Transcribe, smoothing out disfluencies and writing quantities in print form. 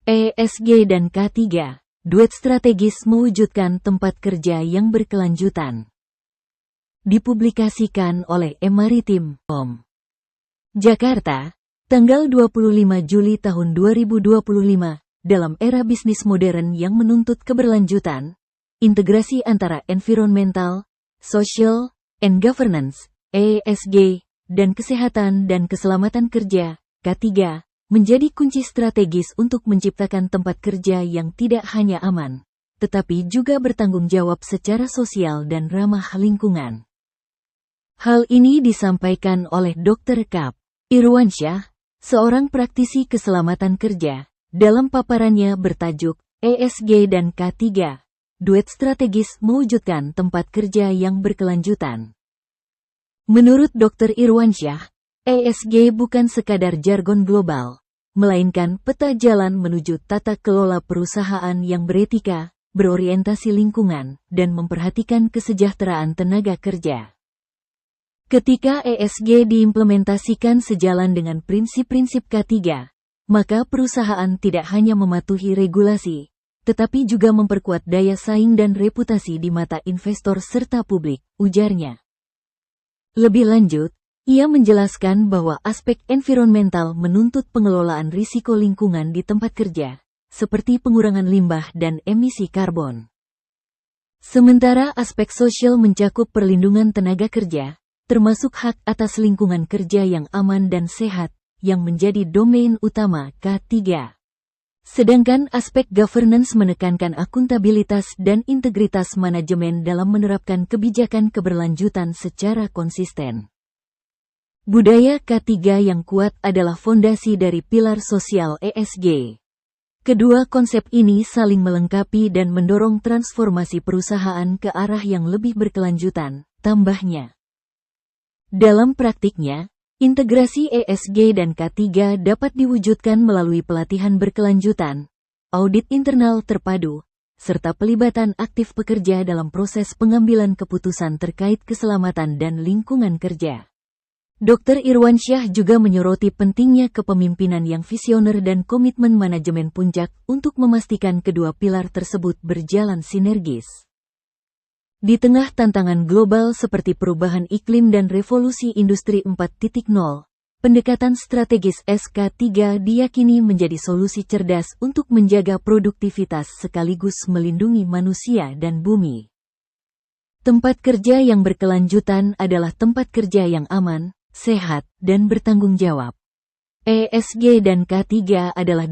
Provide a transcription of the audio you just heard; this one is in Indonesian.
ESG dan K3, duet strategis mewujudkan tempat kerja yang berkelanjutan. Dipublikasikan oleh Emaritim.com. Jakarta, tanggal 25 Juli tahun 2025, dalam era bisnis modern yang menuntut keberlanjutan, integrasi antara environmental, social, and governance, ESG, dan kesehatan dan keselamatan kerja, K3, menjadi kunci strategis untuk menciptakan tempat kerja yang tidak hanya aman, tetapi juga bertanggung jawab secara sosial dan ramah lingkungan. Hal ini disampaikan oleh Dr. Kap Irwansyah, seorang praktisi keselamatan kerja, dalam paparannya bertajuk ESG dan K3, duet strategis mewujudkan tempat kerja yang berkelanjutan. Menurut Dr. Irwansyah, ESG bukan sekadar jargon global, melainkan peta jalan menuju tata kelola perusahaan yang beretika, berorientasi lingkungan, dan memperhatikan kesejahteraan tenaga kerja. Ketika ESG diimplementasikan sejalan dengan prinsip-prinsip K3, maka perusahaan tidak hanya mematuhi regulasi, tetapi juga memperkuat daya saing dan reputasi di mata investor serta publik, ujarnya. Lebih lanjut, ia menjelaskan bahwa aspek environmental menuntut pengelolaan risiko lingkungan di tempat kerja, seperti pengurangan limbah dan emisi karbon. Sementara aspek sosial mencakup perlindungan tenaga kerja, termasuk hak atas lingkungan kerja yang aman dan sehat, yang menjadi domain utama K3. Sedangkan aspek governance menekankan akuntabilitas dan integritas manajemen dalam menerapkan kebijakan keberlanjutan secara konsisten. Budaya K3 yang kuat adalah fondasi dari pilar sosial ESG. Kedua konsep ini saling melengkapi dan mendorong transformasi perusahaan ke arah yang lebih berkelanjutan, tambahnya. Dalam praktiknya, integrasi ESG dan K3 dapat diwujudkan melalui pelatihan berkelanjutan, audit internal terpadu, serta pelibatan aktif pekerja dalam proses pengambilan keputusan terkait keselamatan dan lingkungan kerja. Dr. Irwansyah juga menyoroti pentingnya kepemimpinan yang visioner dan komitmen manajemen puncak untuk memastikan kedua pilar tersebut berjalan sinergis. Di tengah tantangan global seperti perubahan iklim dan revolusi industri 4.0, pendekatan strategis SK3 diyakini menjadi solusi cerdas untuk menjaga produktivitas sekaligus melindungi manusia dan bumi. Tempat kerja yang berkelanjutan adalah tempat kerja yang aman, sehat, dan bertanggung jawab. ESG dan K3 adalah